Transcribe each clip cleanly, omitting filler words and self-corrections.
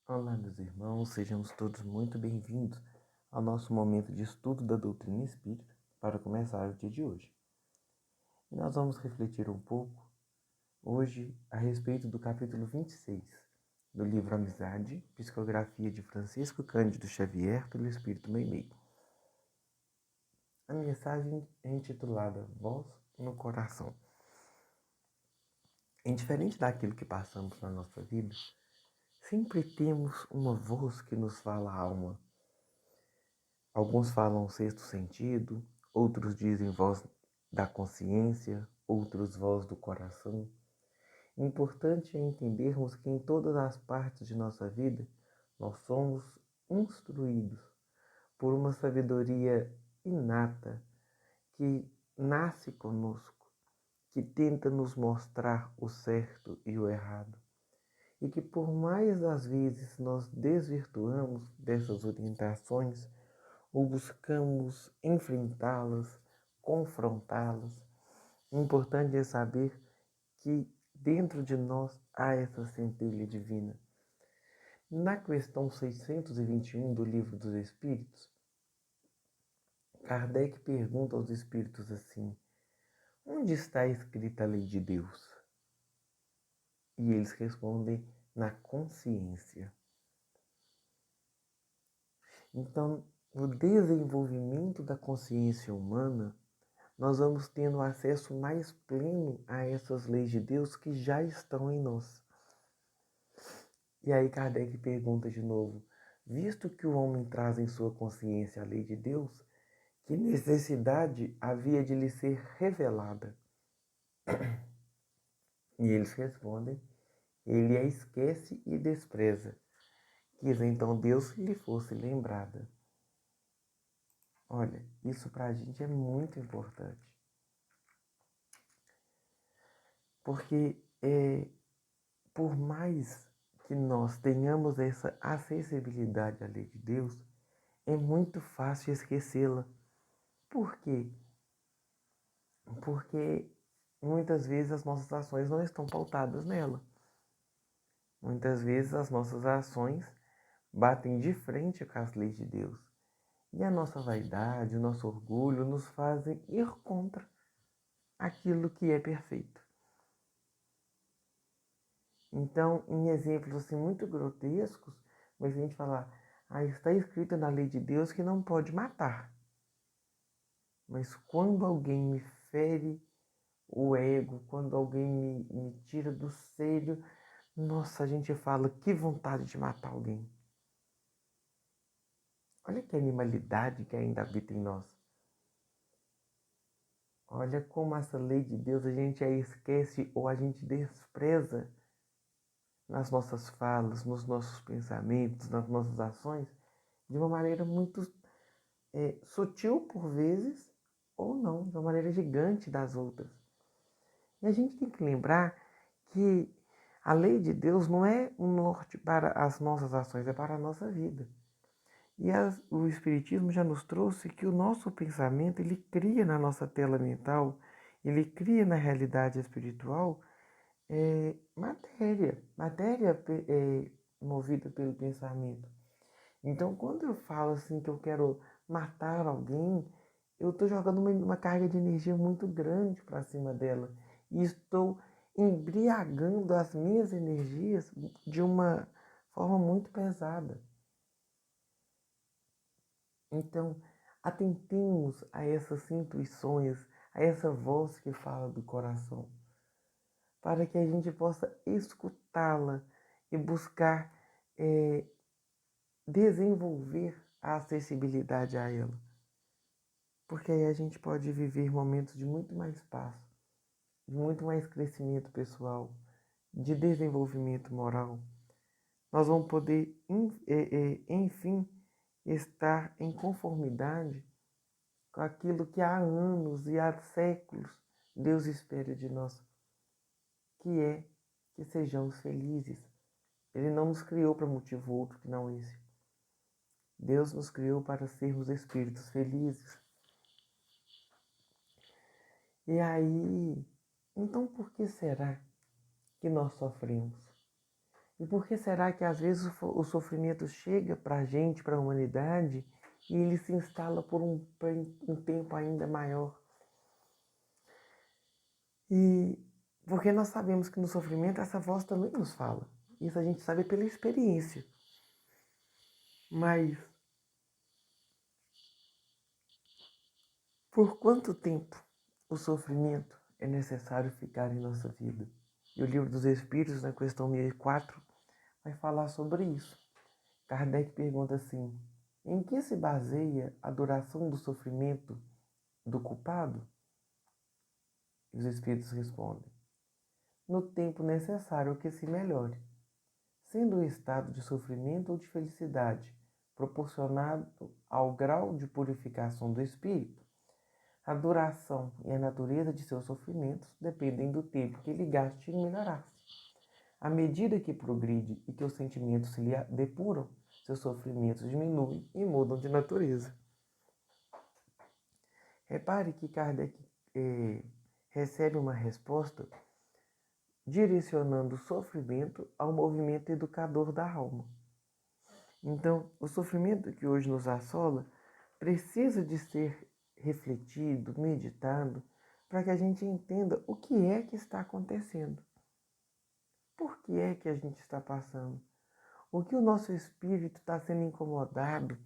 Olá, meus irmãos, sejamos todos muito bem-vindos ao nosso momento de estudo da doutrina espírita para começar o dia de hoje. E nós vamos refletir um pouco hoje a respeito do capítulo 26 do livro Amizade, psicografia de Francisco Cândido Xavier pelo Espírito Meimei. A mensagem é intitulada Voz no Coração. Indiferente daquilo que passamos na nossa vida, sempre temos uma voz que nos fala a alma. Alguns falam sexto sentido, outros dizem voz da consciência, outros voz do coração. O importante é entendermos que em todas as partes de nossa vida nós somos instruídos por uma sabedoria inata que nasce conosco, que tenta nos mostrar o certo e o errado. E que por mais das vezes nós desvirtuamos dessas orientações, ou buscamos enfrentá-las, confrontá-las. O importante é saber que dentro de nós há essa centelha divina. Na questão 621 do Livro dos Espíritos, Kardec pergunta aos espíritos assim: onde está escrita a lei de Deus? E eles respondem: na consciência. Então, no desenvolvimento da consciência humana, nós vamos tendo acesso mais pleno a essas leis de Deus que já estão em nós. E aí Kardec pergunta de novo: visto que o homem traz em sua consciência a lei de Deus, que necessidade havia de lhe ser revelada? E eles respondem: ele a esquece e despreza. Quis então Deus que lhe fosse lembrada. Olha, isso para a gente é muito importante. Porque por mais que nós tenhamos essa acessibilidade à lei de Deus, é muito fácil esquecê-la. Por quê? Porque muitas vezes as nossas ações não estão pautadas nela. Muitas vezes as nossas ações batem de frente com as leis de Deus. E a nossa vaidade, o nosso orgulho nos fazem ir contra aquilo que é perfeito. Então, em exemplos assim muito grotescos, mas a gente falar, está escrito na lei de Deus que não pode matar. Mas quando alguém me fere o ego, quando alguém me tira do sério, nossa, a gente fala, que vontade de matar alguém. Olha que animalidade que ainda habita em nós. Olha como essa lei de Deus a gente a esquece ou a gente despreza nas nossas falas, nos nossos pensamentos, nas nossas ações, de uma maneira muito sutil por vezes, ou não, de uma maneira gigante das outras. E a gente tem que lembrar que a lei de Deus não é um norte para as nossas ações, é para a nossa vida. E o Espiritismo já nos trouxe que o nosso pensamento, ele cria na nossa tela mental, ele cria na realidade espiritual matéria movida pelo pensamento. Então, quando eu falo assim que eu quero matar alguém, eu estou jogando uma carga de energia muito grande para cima dela. E estou embriagando as minhas energias de uma forma muito pesada. Então, atentemos a essas intuições, a essa voz que fala do coração, para que a gente possa escutá-la e buscar desenvolver a acessibilidade a ela. Porque aí a gente pode viver momentos de muito mais paz, de muito mais crescimento pessoal, de desenvolvimento moral. Nós vamos poder, enfim, estar em conformidade com aquilo que há anos e há séculos Deus espera de nós, que é que sejamos felizes. Ele não nos criou para motivo outro que não esse. Deus nos criou para sermos espíritos felizes. E aí, então por que será que nós sofremos? E por que será que às vezes o sofrimento chega para a gente, para a humanidade, e ele se instala por um tempo ainda maior? E porque nós sabemos que no sofrimento essa voz também nos fala. Isso a gente sabe pela experiência. Mas por quanto tempo o sofrimento é necessário ficar em nossa vida? E o Livro dos Espíritos, na questão 1004, vai falar sobre isso. Kardec pergunta assim: em que se baseia a duração do sofrimento do culpado? E os Espíritos respondem: no tempo necessário que se melhore, sendo o estado de sofrimento ou de felicidade proporcionado ao grau de purificação do espírito. A duração e a natureza de seus sofrimentos dependem do tempo que ele gaste em melhorar-se. À medida que progride e que os sentimentos se lhe depuram, seus sofrimentos diminuem e mudam de natureza. Repare que Kardec recebe uma resposta direcionando o sofrimento ao movimento educador da alma. Então, o sofrimento que hoje nos assola precisa de ser refletido, meditado, para que a gente entenda o que é que está acontecendo. Por que é que a gente está passando? O que o nosso espírito está sendo incomodado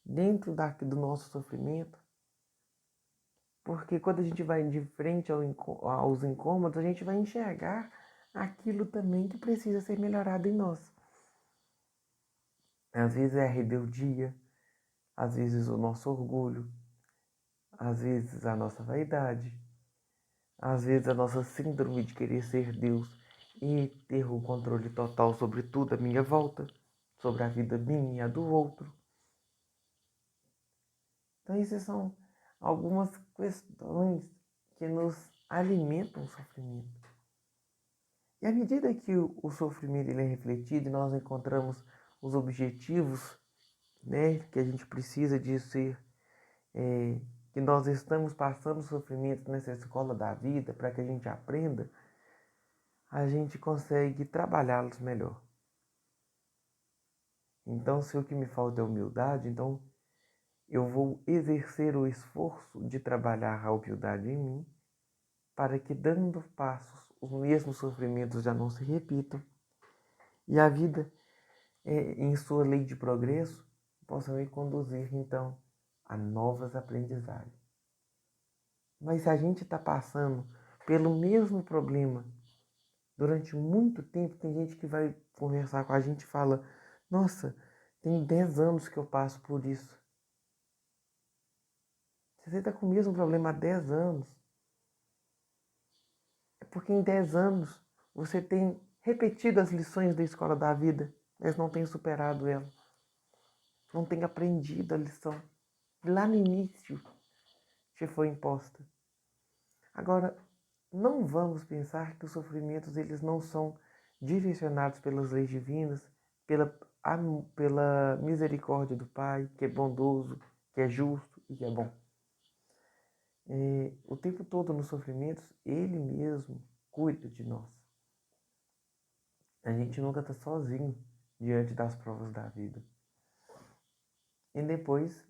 dentro do nosso sofrimento? Porque quando a gente vai de frente aos incômodos, a gente vai enxergar aquilo também que precisa ser melhorado em nós. Às vezes é a rebeldia, às vezes o nosso orgulho, às vezes a nossa vaidade, às vezes a nossa síndrome de querer ser Deus e ter o controle total sobre tudo à minha volta, sobre a vida minha e a do outro. Então, essas são algumas questões que nos alimentam o sofrimento. E à medida que o sofrimento ele é refletido e nós encontramos os objetivos, né, que a gente precisa de ser, que nós estamos passando sofrimentos nessa escola da vida para que a gente aprenda, a gente consegue trabalhá-los melhor. Então, se o que me falta é humildade, então eu vou exercer o esforço de trabalhar a humildade em mim, para que, dando passos, os mesmos sofrimentos já não se repitam e a vida, em sua lei de progresso, possa me conduzir, então, a novas aprendizagens. Mas se a gente está passando pelo mesmo problema durante muito tempo, tem gente que vai conversar com a gente e fala: nossa, tem 10 anos que eu passo por isso. Se você está com o mesmo problema há 10 anos, é porque em 10 anos você tem repetido as lições da escola da vida, mas não tem superado ela. Não tem aprendido a lição. Lá no início te foi imposta. Agora, não vamos pensar que os sofrimentos eles não são direcionados pelas leis divinas, pela misericórdia do Pai, que é bondoso, que é justo e que é bom. O tempo todo nos sofrimentos, Ele mesmo cuida de nós. A gente nunca está sozinho diante das provas da vida. E depois,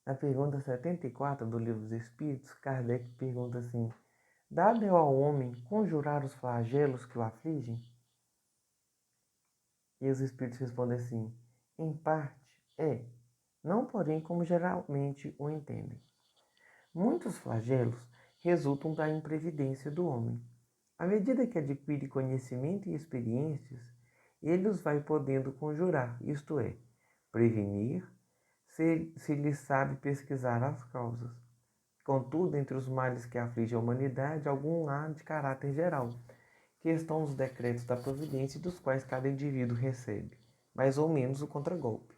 na pergunta 74 do Livro dos Espíritos, Kardec pergunta assim: dado é ao homem conjurar os flagelos que o afligem? E os Espíritos respondem assim: em parte é, não porém como geralmente o entendem. Muitos flagelos resultam da imprevidência do homem. À medida que adquire conhecimento e experiências, ele os vai podendo conjurar, isto é, prevenir, se lhe sabe pesquisar as causas. Contudo, entre os males que afligem a humanidade, algum há de caráter geral, que estão os decretos da providência dos quais cada indivíduo recebe, mais ou menos o contragolpe.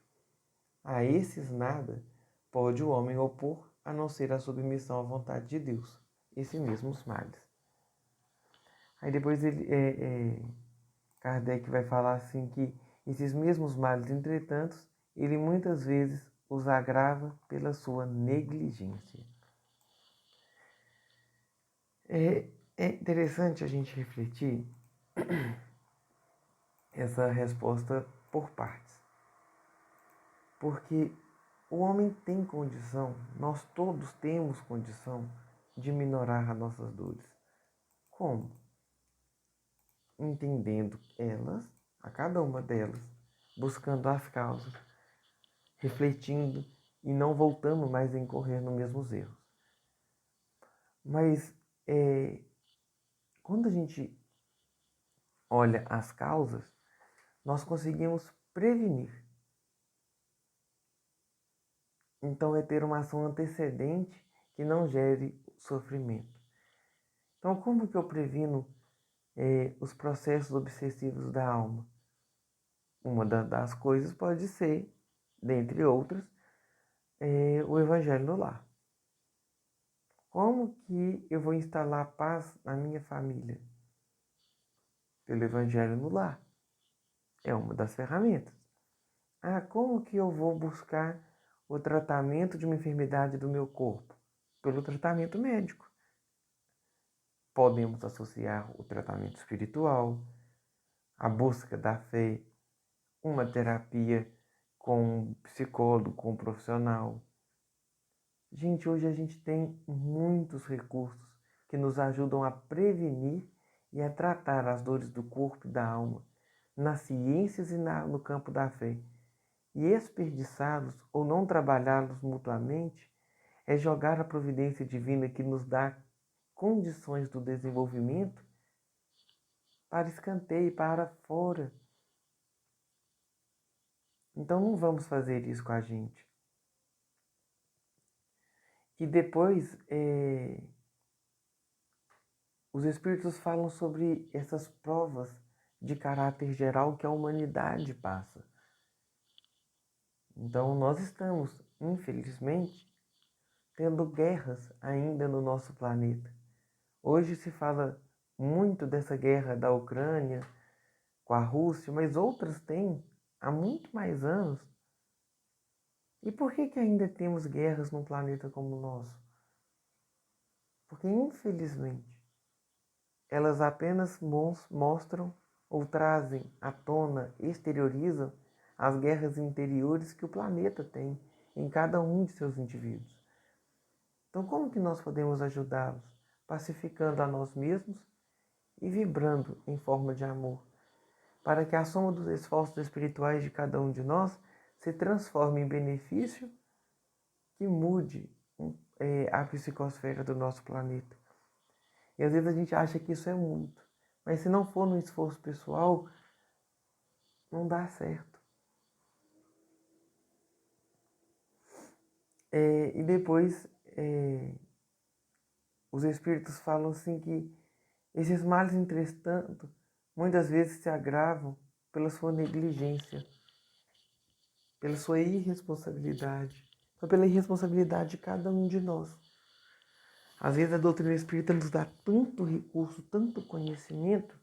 A esses nada pode o homem opor, a não ser a submissão à vontade de Deus, esses mesmos males. Aí depois Kardec vai falar assim que esses mesmos males, entretanto, ele muitas vezes os agrava pela sua negligência. É interessante a gente refletir essa resposta por partes. Porque o homem tem condição, nós todos temos condição de minorar as nossas dores. Como? Entendendo elas, a cada uma delas, buscando as causas, refletindo e não voltando mais a incorrer nos mesmos erros. Mas quando a gente olha as causas, nós conseguimos prevenir. Então é ter uma ação antecedente que não gere sofrimento. Então como que eu previno os processos obsessivos da alma? Uma das coisas pode ser, dentre outras, o Evangelho no lar. Como que eu vou instalar paz na minha família? Pelo Evangelho no lar. É uma das ferramentas. Como que eu vou buscar o tratamento de uma enfermidade do meu corpo? Pelo tratamento médico. Podemos associar o tratamento espiritual, a busca da fé, uma terapia com um psicólogo, com um profissional. Gente, hoje a gente tem muitos recursos que nos ajudam a prevenir e a tratar as dores do corpo e da alma, nas ciências e no campo da fé. E desperdiçá-los ou não trabalhá-los mutuamente é jogar a providência divina que nos dá condições do desenvolvimento para escanteio, para fora. Então não vamos fazer isso com a gente. E depois os Espíritos falam sobre essas provas de caráter geral que a humanidade passa. Então nós estamos, infelizmente, tendo guerras ainda no nosso planeta. Hoje se fala muito dessa guerra da Ucrânia com a Rússia, mas outras têm há muito mais anos. E por que ainda temos guerras num planeta como o nosso? Porque, infelizmente, elas apenas mostram ou trazem à tona, exteriorizam as guerras interiores que o planeta tem em cada um de seus indivíduos. Então, como que nós podemos ajudá-los? Pacificando a nós mesmos e vibrando em forma de amor, para que a soma dos esforços espirituais de cada um de nós se transforme em benefício que mude a psicosfera do nosso planeta. E às vezes a gente acha que isso é muito, mas se não for no esforço pessoal, não dá certo. E depois os espíritos falam assim que esses males, entretanto, muitas vezes se agravam pela sua negligência, pela sua irresponsabilidade, pela irresponsabilidade de cada um de nós. Às vezes a doutrina espírita nos dá tanto recurso, tanto conhecimento,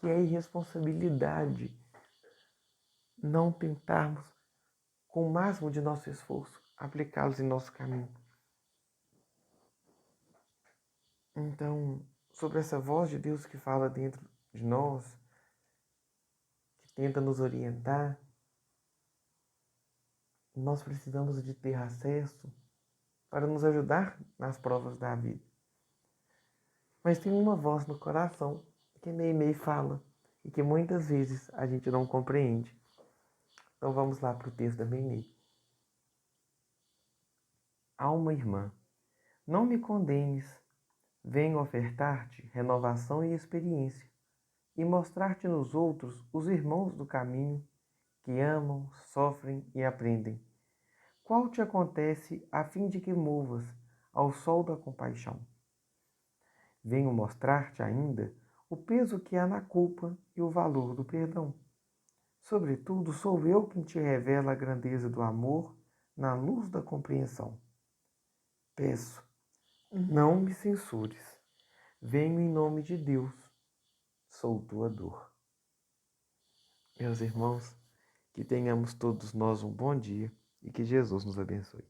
que é irresponsabilidade não tentarmos, com o máximo de nosso esforço, aplicá-los em nosso caminho. Então, sobre essa voz de Deus que fala dentro de nós, que tenta nos orientar, nós precisamos de ter acesso para nos ajudar nas provas da vida. Mas tem uma voz no coração que Meimei fala e que muitas vezes a gente não compreende. Então vamos lá para o texto da Meimei. Alma irmã, não me condenes, venho ofertar-te renovação e experiência e mostrar-te nos outros os irmãos do caminho que amam, sofrem e aprendem. Qual te acontece a fim de que movas ao sol da compaixão? Venho mostrar-te ainda o peso que há na culpa e o valor do perdão. Sobretudo, sou eu quem te revela a grandeza do amor na luz da compreensão. Peço, não me censures. Venho em nome de Deus, sou tua dor. Meus irmãos, que tenhamos todos nós um bom dia e que Jesus nos abençoe.